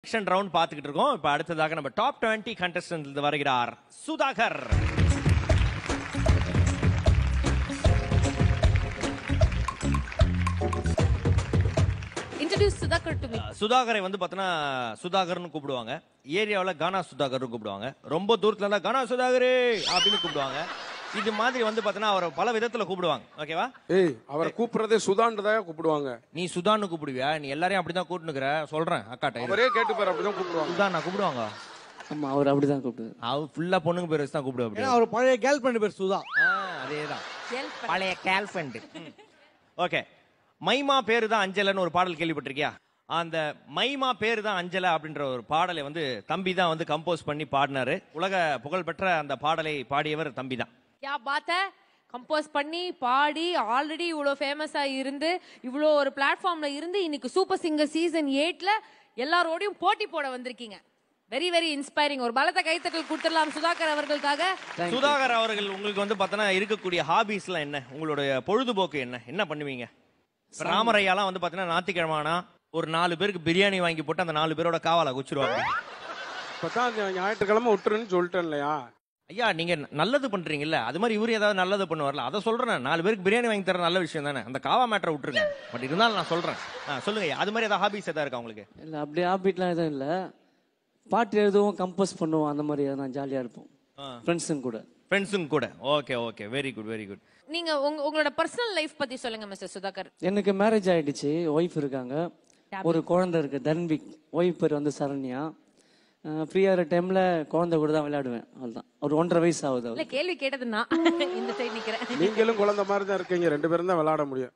Selection round பார்த்துக்கிட்டு இருக்கோம். இப்போ அடுத்ததாக நம்ம டாப் 20 கண்டஸ்டன்ட் வருகிறார் சுதாகர். சுதாகரை வந்து பார்த்தீங்கன்னா சுதாகர்னு கூப்பிடுவாங்க. ஏரியாவில் கானா சுதாகர்னு கூப்பிடுவாங்க. ரொம்ப தூரத்துல இருந்தா கானா சுதாகரே அப்படின்னு கூப்பிடுவாங்க. இது மாதிரி வந்து பார்த்தீங்கன்னா அவரை பல விதத்துல கூப்பிடுவாங்க. ஓகேவா? அவரை கூப்பிடுறதே சுதான்றதா கூப்பிடுவாங்க. நீ சுதான்னு கூப்பிடுவியா? நீ எல்லாரையும் அப்படிதான் கூப்பிட்டுக்கிற. சொல்றேன் அக்காட்ட. அவரே கேட்டு பாரு, அப்படிதான் கூப்பிடுவாங்க. சுதானா கூப்பிடுவாங்க. ஆமா, அவர் அப்படிதான் கூப்பிடுவாரு. அவர் ஃபுல்லா பொண்ணுங்க பேர் வச்சு தான் கூப்பிடுவாங்க. அவர் பழைய கேர்ள் ஃப்ரெண்ட் பேர் சுதா. அதேதான், பழைய கேர்ள் ஃப்ரெண்ட். ஓகே, மைமா பேரு தான் அஞ்சலன்னு ஒரு பாடல் கேள்விப்பட்டிருக்கியா? அந்த மைமா பேரு தான் அஞ்சலா அப்படின்ற ஒரு பாடலை வந்து தம்பி தான் வந்து கம்போஸ் பண்ணி பாடினாரு. உலக புகழ்பெற்ற அந்த பாடலை பாடியவர் தம்பி தான். கம்போஸ் பண்ணி பாடி ஆல்ரெடி இவ்வளோ ஃபேமஸா இருந்து இவ்வளோ ஒரு பிளாட்ஃபார்ம்ல இருந்து இன்னைக்கு சூப்பர் சிங்கர் சீசன் 8ல எல்லாரோடையும் போட்டி போட வந்திருக்கீங்க. Very very inspiring. ஒரு பலத்த கைத்தட்டல் கொடுத்துடலாம் சுதாகர் அவர்களுக்காக. சுதாகர் அவர்கள், உங்களுக்கு வந்து பார்த்தோன்னா இருக்கக்கூடிய ஹாபிஸ்லாம் என்ன? உங்களுடைய பொழுதுபோக்கு என்ன? என்ன பண்ணுவீங்க? ராமரையாலாம் வந்து பார்த்தீங்கன்னா ஞாயிற்றுக்கிழமானா ஒரு 4 பேருக்கு பிரியாணி வாங்கி போட்டு அந்த 4 பேரோட காவால குச்சிருவாங்க. இப்பதான் ஞாயிற்றுக்கிழமை விட்டுருன்னு சொல்லிட்டேன் இல்லையா? ஐயா, நீங்க நல்லது பண்றீங்கல்ல, அது மாதிரி இவரு ஏதாவது நல்லது பண்ணுவார்ல, அதை சொல்றேன். 4 பேருக்கு பிரியாணி வாங்கி தர நல்ல விஷயம் தானே. அந்த காவா மேட்டரை விட்டுருங்க. பட் இருந்தாலும் நான் சொல்றேன். சொல்லுங்க, அது மாதிரி ஏதாவது ஹாபிஸ் ஏதாவது இருக்கா உங்களுக்கு? இல்ல, அப்படி ஹாபிட்லாம் எதுவும் இல்ல. பாட்டு எழுதுவோம், கம்போஸ் பண்ணுவோம், அந்த மாதிரி தான் ஜாலியா இருப்போம் ஃப்ரெண்ட்ஸுங்க கூட. Okay okay, very good very good. நீங்க உங்களோட பர்சனல் லைஃப் பத்தி சொல்லுங்க மிஸ்டர் சுதாகர். எனக்கு மேரேஜ் ஆயிடுச்சு, ஒய்ஃப் இருக்காங்க, ஒரு குழந்தை இருக்கு தன்விக். ஒய்ஃப் பேர் வந்து சரண்யா. ஃப்ரீயா இருக்கிற டைம்ல குழந்தை கூட தான் விளையாடுவேன். அவ்வளவுதான். ஒரு 1.5 வயசு ஆகுது. இல்ல, கேள்வி கேட்டது நான் இந்த சைடு நிக்கிறேன். நீங்களும் குழந்தை மாதிரி தான் இருக்கீங்க. 2 பேரும் தான் விளையாட முடியும்.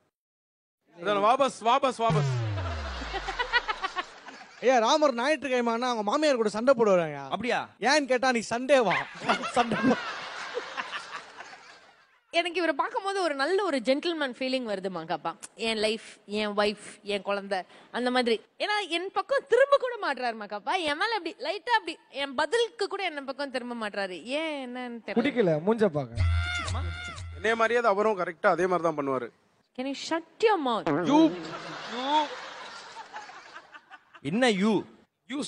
வாபஸ் வாபஸ் வாபஸ். ஐயா, ராமர் ஞாயிற்றுக்கிழமை அவங்க மாமியார் கூட சண்டை போடுவாங்க. அப்படியா? ஏன்னு கேட்டா நீ சண்டேவா சண்டை. எனக்கு இவரை பார்க்கும்போது ஒரு நல்ல ஒரு ஜென்டில்மேன் ஃபீலிங் வருதுமாங்கப்பா. என் லைஃப், என் ஒய்ஃப், என் குழந்தை, அந்த மாதிரி. ஏன்னா என் பக்கம் திரும்ப கூட மாட்டுறாருமாக்கப்பா. என் மேல அப்படி லைட்டா அப்படி என் பதிலுக்கு கூட என் பக்கம் திரும்ப மாட்டுறாரு. ஏன் என்னன்னு தெரியல. குடிக்கல மூஞ்ச பாக்க. என்னைய மாதிரியே அவரும் கரெக்டா அதே மாதிரி தான் பண்ணுவாரு. Can you shut your mouth? என்ன you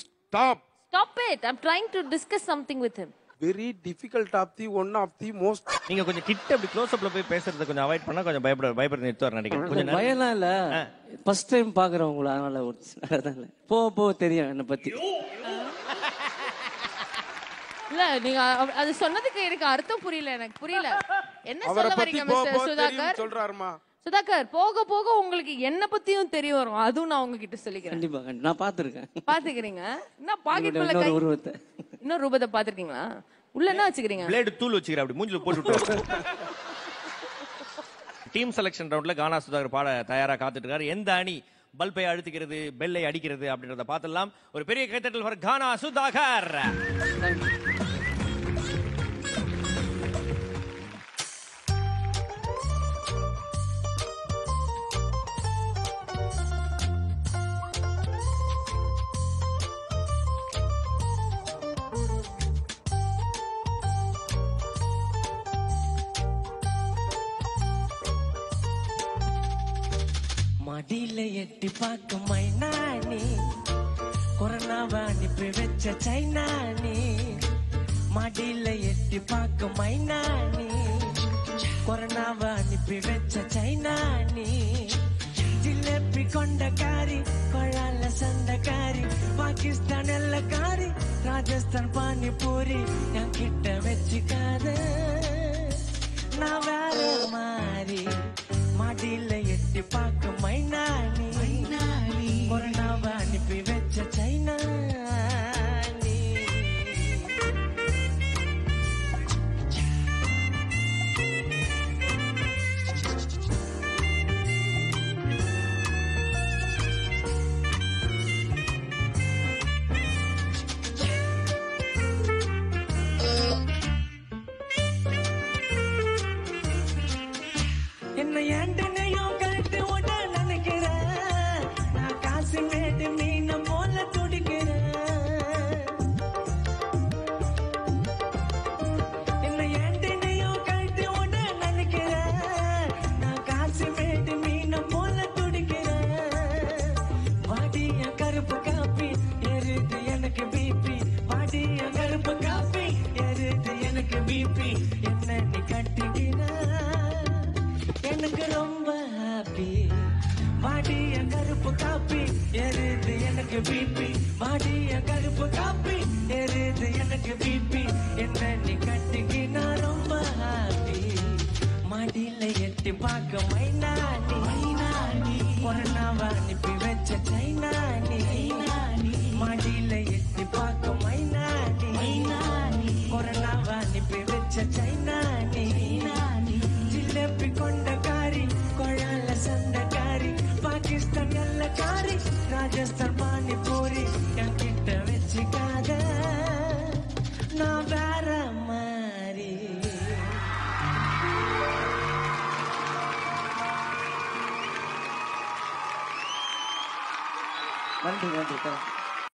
stop. Stop it. I'm trying to discuss something with him. Very difficult of the one of the most. நீங்க கொஞ்சம் கிட்ட அப்படி க்ளோஸ் அப்ல போய் பேசுறத கொஞ்சம் அவாய்ட் பண்ணா கொஞ்சம் பயப்பட நிறுத்துவார் நினைக்கிறேன். கொஞ்சம் பயம்லாம் இல்ல, ஃபர்ஸ்ட் டைம் பாக்குறவங்கள, அதனால இல்ல. போ தெரியும் என்ன பத்தி. இல்ல, நீங்க அது சொன்னதுக்கு எனக்கு அர்த்தம் புரியல. எனக்கு புரியல என்ன சொல்ல வரீங்க மிஸ்டர் சுதாகர். சொல்றாருமா சுதாகர், போக போக உங்களுக்கு என்ன பத்தியும் தெரிய வரும். அதுவும் நான் உங்ககிட்ட சொல்லிக்கிறேன். கண்டிப்பா நான் பாத்துருக்கேன். பாத்துக்கிறீங்க? என்ன பாக்கெட்ல கை இன்னொரு ரூபத்தை பாத்துருக்கீங்களா? உள்ள என்ன வச்சுக்கிறீங்க? பிளேட் தூள் வச்சுக்கிற அப்படி மூஞ்சில போட்டு விட்டு. டீம் செலக்ஷன் ரவுண்ட்ல கானா சுதாகர் பாட தயாரா காத்துட்டு இருக்காரு. எந்த அணி பல்பை அழுத்துகிறது, பெல்லை அடிக்கிறது அப்படின்றத பார்த்துடலாம். ஒரு பெரிய கைத்தட்டல் வர கானா சுதாகர். மடியில எட்டி பார்க்க மைனானி, கொரோனாவை அனுப்பி வச்ச சைனானி. மடியில எட்டி பார்க்க மைனானி, கொரோனாவை அனுப்பி வச்ச சைனானி. ஜிலேபி கொண்டக்காரி, கொழால சண்டைக்காரி, பாகிஸ்தான் எல்லக்காரி, ராஜஸ்தான் பானிபூரி என் கிட்ட வச்சுக்காத. நான் வேற மாறி மடியில எட்டி பார்க்க மைனானி, கொரோனாவை அனுப்பி வச்ச சைனானி. என்ன ஏண்டனையும் கழட்டு விட நினைக்கிறேன். நான் காசு மேடு மீனம் ஜிலேபி வாடிய கருப்பு காப்பி எரியுது எனக்கு பிபி என்ன நீ கட்டிக்கினா ரொம்ப ஹாப்பி மடியில எட்டி பார்க்க மைனானி கொரோனாவை அனுப்பி வச்ச சைனானி